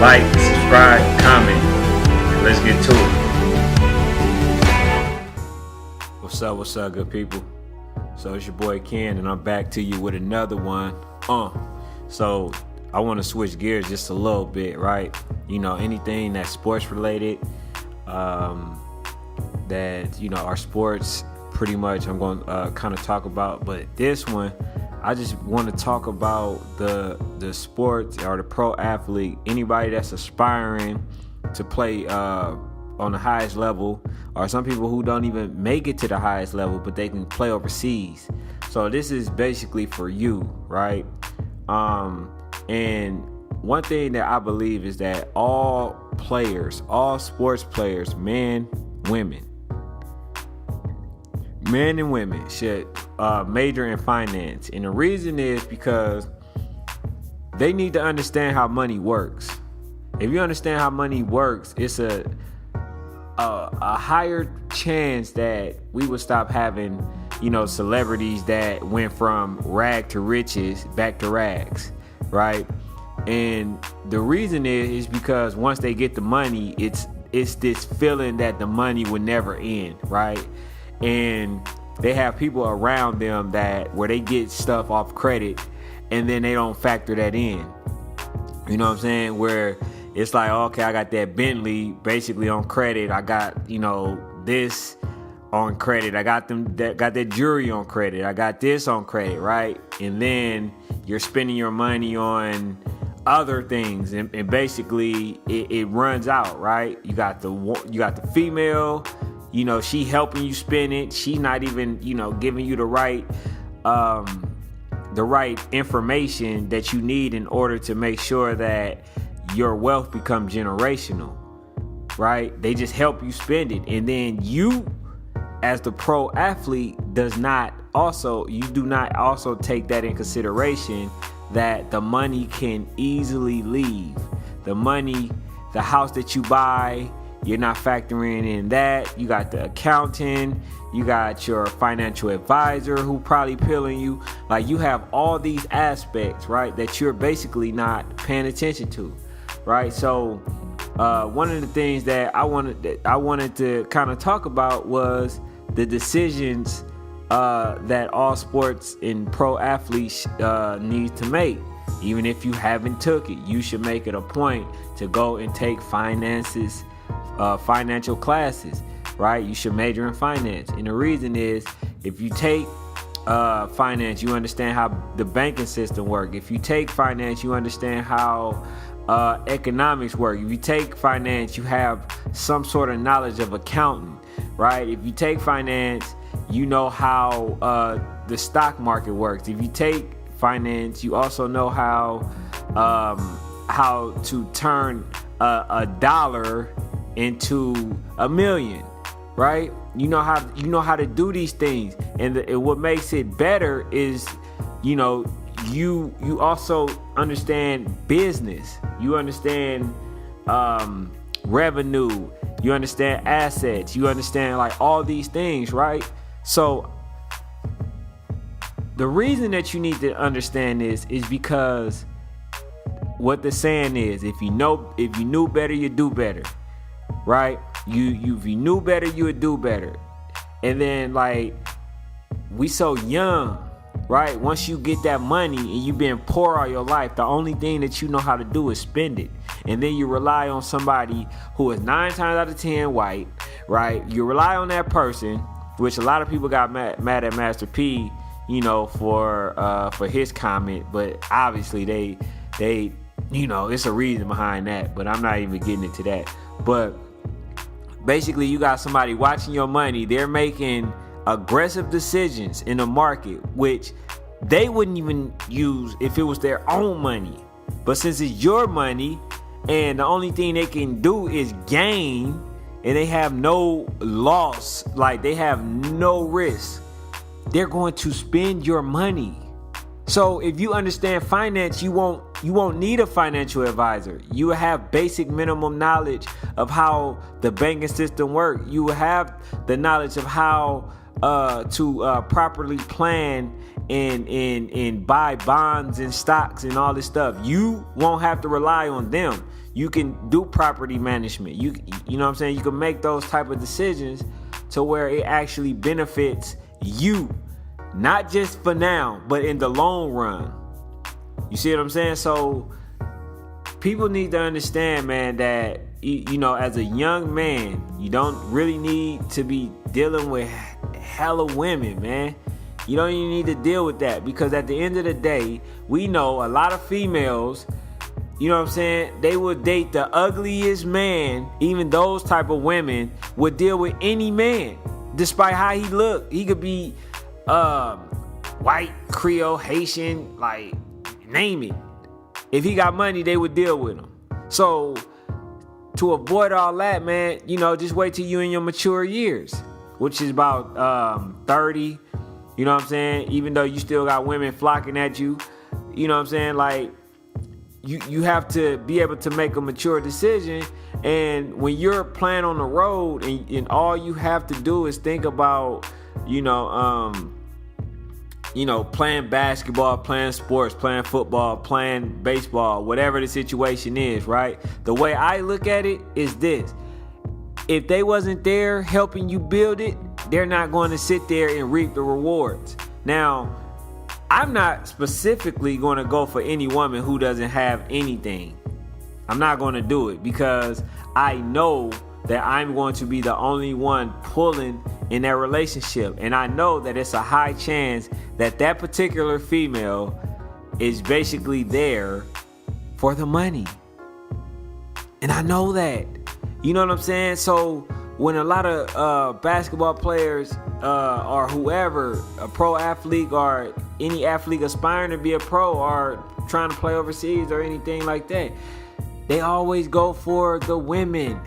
like, subscribe, comment, and let's get to it. What's up, good people? So it's your boy Ken, and I'm back to you with another one. So I want to switch gears just a little bit, right? You know, anything that's sports related, that, you know, our sports pretty much I'm going to kind of talk about. But this one, I just want to talk about the sport or the pro athlete, anybody that's aspiring to play on the highest level, or some people who don't even make it to the highest level, but they can play overseas. So this is basically for you, right? And one thing that I believe is that all sports players, men and women should major in finance. And the reason is because they need to understand how money works. If you understand how money works, it's a higher chance that we would stop having, you know, celebrities that went from rag to riches back to rags, right? And the reason is because once they get the money, it's this feeling that the money will never end, right? And they have people around them where they get stuff off credit and then they don't factor that in. You know what I'm saying? Where it's like, okay, I got that Bentley basically on credit. I got, you know, this on credit. I got that jewelry on credit. I got this on credit, right? And then you're spending your money on other things, and basically it runs out, right? You got the female, you know, she helping you spend it. She's not even, you know, giving you the right information that you need in order to make sure that your wealth becomes generational, right? They just help you spend it. And then you, as the pro athlete, do not also take that in consideration, that the money can easily leave. The house that you buy, you're not factoring in that. You got the accountant, you got your financial advisor who probably pilling you. Like, you have all these aspects, right, that you're basically not paying attention to, right? So one of the things that I wanted to kind of talk about was the decisions that all sports and pro athletes need to make. Even if you haven't took it, you should make it a point to go and take financial classes, right? You should major in finance. And the reason is, if you take finance, you understand how the banking system works. If you take finance, you understand how economics work. If you take finance, you have some sort of knowledge of accounting, right? If you take finance, you know how the stock market works. If you take finance, you also know how to turn a dollar into $1 million, right? You know how to do these things. And what makes it better is, you know, you also understand business. You understand revenue. You understand assets. You understand, like, all these things, right? So the reason that you need to understand this is because what the saying is, if you knew better, you do better, right? If you knew better, you would do better. And then, like, we so young, right? Once you get that money and you've been poor all your life, the only thing that you know how to do is spend it. And then you rely on somebody who is 9 times out of 10 white, right? You rely on that person, which a lot of people got mad at Master P, you know, for his comment, but obviously they you know, it's a reason behind that, but I'm not even getting into that. But basically, you got somebody watching your money. They're making aggressive decisions in the market, which they wouldn't even use if it was their own money. But since it's your money, and the only thing they can do is gain, and they have no loss, like, they have no risk, they're going to spend your money. So if you understand finance, you won't need a financial advisor. You will have basic minimum knowledge of how the banking system works. You will have the knowledge of how to properly plan and buy bonds and stocks and all this stuff. You won't have to rely on them. You can do property management. You know what I'm saying? You can make those type of decisions to where it actually benefits you, not just for now, but in the long run. You see what I'm saying? So people need to understand, man, that, you know, as a young man, you don't really need to be dealing with hella women, man. You don't even need to deal with that, because at the end of the day, we know a lot of females, you know what I'm saying, they would date the ugliest man. Even those type of women would deal with any man, despite how he look. He could be white, Creole, Haitian, like, name it. If he got money, they would deal with him. So to avoid all that, man, you know, just wait till you in your mature years, which is about 30. You know what I'm saying? Even though you still got women flocking at you, you know what I'm saying? Like, you have to be able to make a mature decision. And when you're playing on the road and all you have to do is think about, playing basketball, playing sports, playing football, playing baseball, whatever the situation is, right? The way I look at it is this. If they wasn't there helping you build it, they're not going to sit there and reap the rewards. Now, I'm not specifically going to go for any woman who doesn't have anything. I'm not going to do it, because I know that I'm going to be the only one pulling in that relationship. And I know that it's a high chance that that particular female is basically there for the money. And I know that. You know what I'm saying? So when a lot of basketball players or whoever, a pro athlete or any athlete aspiring to be a pro or trying to play overseas or anything like that, they always go for the women.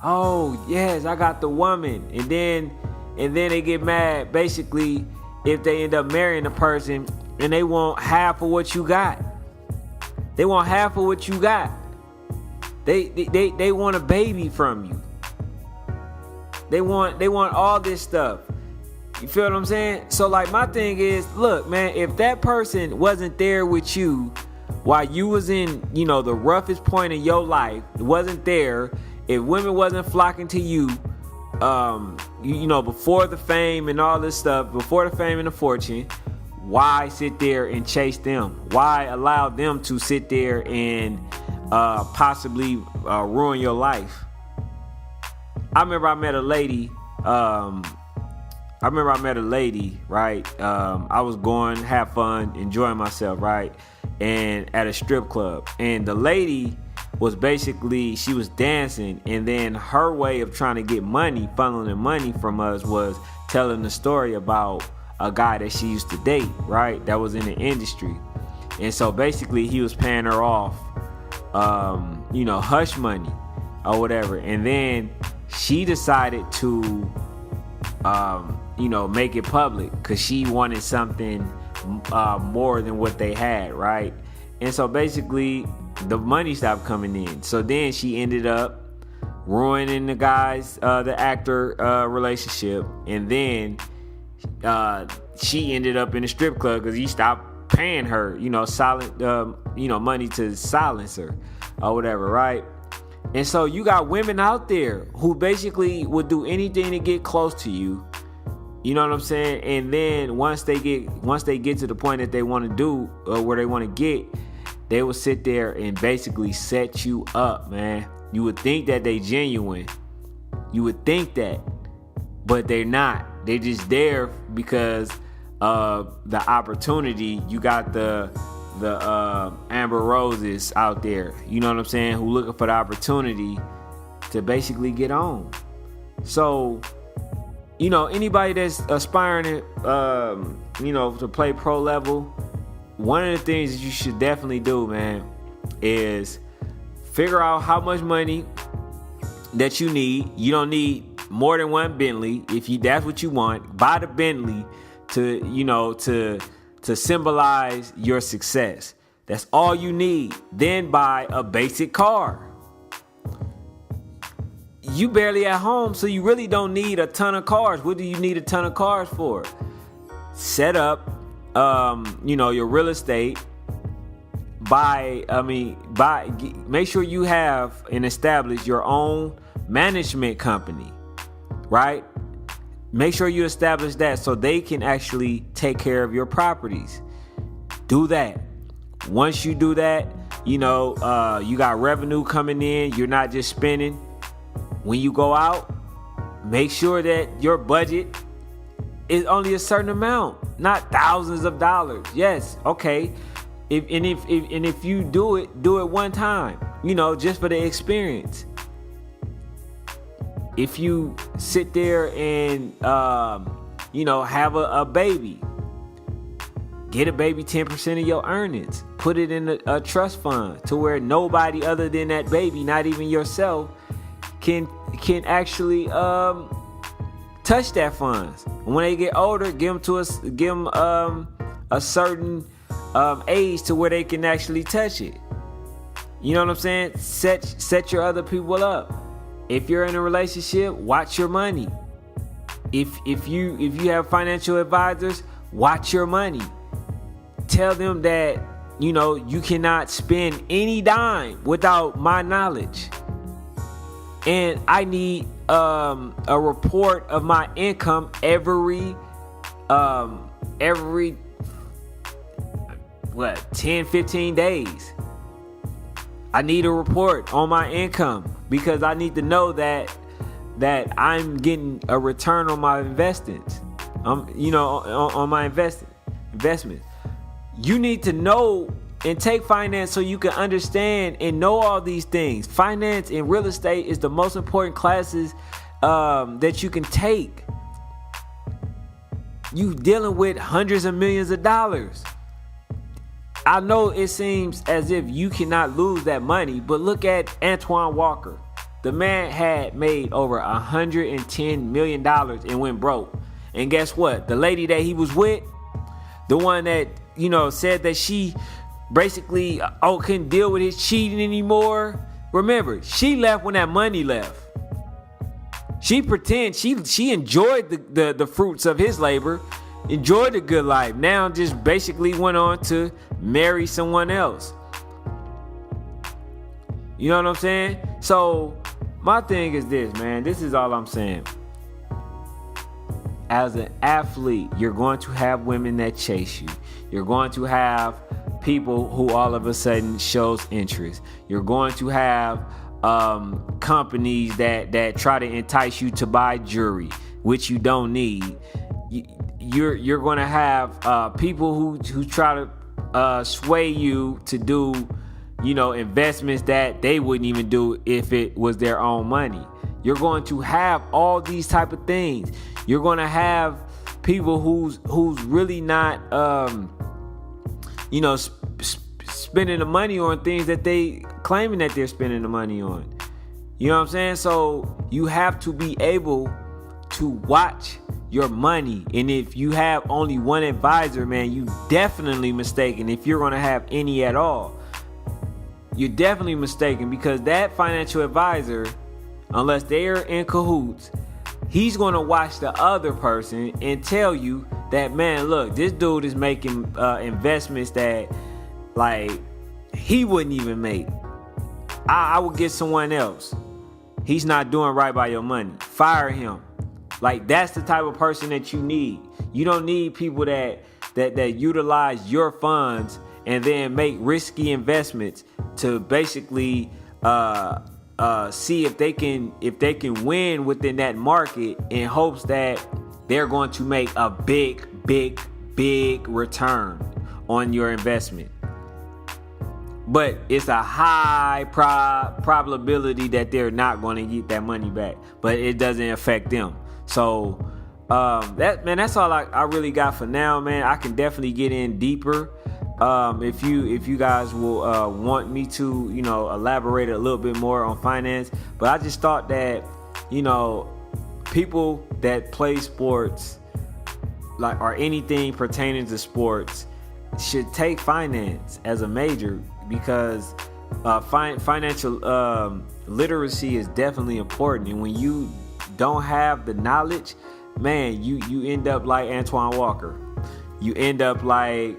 Oh, yes, I got the woman. And then they get mad, basically, if they end up marrying a person and they want half of what you got. They want half of what you got. They want a baby from you. They want all this stuff. You feel what I'm saying? So, like, my thing is, look, man, if that person wasn't there with you while you was in, the roughest point in your life, wasn't there, if women wasn't flocking to you, before the fame and all this stuff, before the fame and the fortune, why sit there and chase them? Why allow them to sit there and possibly ruin your life? I remember I met a lady, right? I was going, have fun, enjoying myself, right? And at a strip club. And the lady was basically, she was dancing, and then her way of trying to get money, funneling money from us, was telling the story about a guy that she used to date, right? That was in the industry. And so basically he was paying her off, hush money or whatever. And then she decided to, make it public, because she wanted something more than what they had, right? And so basically the money stopped coming in. So then she ended up ruining the actor relationship. And then she ended up in a strip club because he stopped paying her, money to silence her or whatever, right? And so you got women out there who basically would do anything to get close to you. You know what I'm saying? And then once they get to the point that they want to do, where they want to get, they will sit there and basically set you up, man. You would think that they genuine. You would think that, but they're not. They're just there because of the opportunity. You got the Amber Roses out there, you know what I'm saying, who looking for the opportunity to basically get on. So, anybody that's aspiring to play pro level, one of the things that you should definitely do, man, is figure out how much money that you need. You don't need more than one Bentley. If that's what you want, buy the Bentley to symbolize your success. That's all you need. Then buy a basic car. you barely at home, so you really don't need a ton of cars. What do you need a ton of cars for? Set up, your real estate. Make sure you have and establish your own management company, right? Make sure you establish that so they can actually take care of your properties. Do that. Once you do that, you got revenue coming in. You're not just spending. When you go out, make sure that your budget is only a certain amount, not thousands of dollars. Yes, okay. If you do it one time, just for the experience. If you sit there and have a baby, get a baby 10% of your earnings, put it in a trust fund to where nobody other than that baby, not even yourself, can actually touch that funds. When they get older, give them a certain age to where they can actually touch it. You know what I'm saying? Set your other people up. If you're in a relationship, watch your money. If you have financial advisors, watch your money. Tell them that you cannot spend any dime without my knowledge. And I need a report of my income every 10-15 days. I need a report on my income because I need to know that I'm getting a return on my investments. On my investments. You need to know and take finance so you can understand and know all these things. Finance and real estate is the most important classes that you can take. You dealing with hundreds of millions of dollars. I know it seems as if you cannot lose that money, but look at Antoine Walker. The man had made over $110 million and went broke. And guess what? The lady that he was with, the one that, said that she basically couldn't deal with his cheating anymore. Remember, she left when that money left. She enjoyed the fruits of his labor, enjoyed the good life. Now just basically went on to marry someone else. You know what I'm saying? So my thing is this, man. This is all I'm saying. As an athlete, you're going to have women that chase you. You're going to have people who all of a sudden shows interest. You're going to have companies that try to entice you to buy jewelry, which you don't need. You're going to have people who try to sway you to do, investments that they wouldn't even do if it was their own money. You're going to have all these type of things. You're going to have people who's really not, spending the money on things that they claiming that they're spending the money on. You know what I'm saying? So you have to be able to watch your money. And if you have only one advisor, man, you definitely mistaken. If you're going to have any at all, you're definitely mistaken, because that financial advisor, unless they're in cahoots, he's going to watch the other person and tell you that, man, look, this dude is making investments that, like, he wouldn't even make. I would get someone else. He's not doing right by your money. Fire him. Like, that's the type of person that you need. You don't need people that utilize your funds and then make risky investments to basically see if they can win within that market in hopes that they're going to make a big return on your investment. But it's a high probability that they're not going to get that money back, but it doesn't affect them. So that's all I really got for now, man. I can definitely get in deeper if you guys will want me to, elaborate a little bit more on finance. But I just thought that, people that play sports, like, or anything pertaining to sports, should take finance as a major, because financial literacy is definitely important, and when you don't have the knowledge, man, you end up like Antoine Walker, you end up like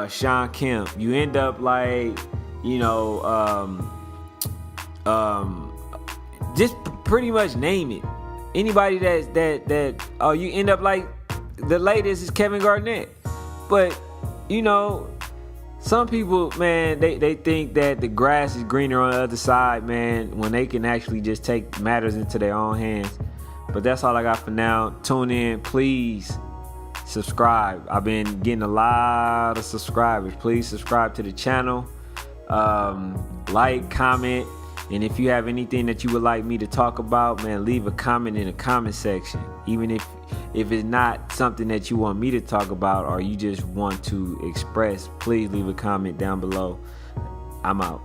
Sean Kemp, you end up like, just pretty much name it. Anybody you end up like the latest is Kevin Garnett. But some people, man, they think that the grass is greener on the other side, man, when they can actually just take matters into their own hands. But that's all I got for now. Tune in, please subscribe. I've been getting a lot of subscribers. Please subscribe to the channel, like, comment, and if you have anything that you would like me to talk about, man, leave a comment in the comment section. Even if it's not something that you want me to talk about or you just want to express, please leave a comment down below. I'm out.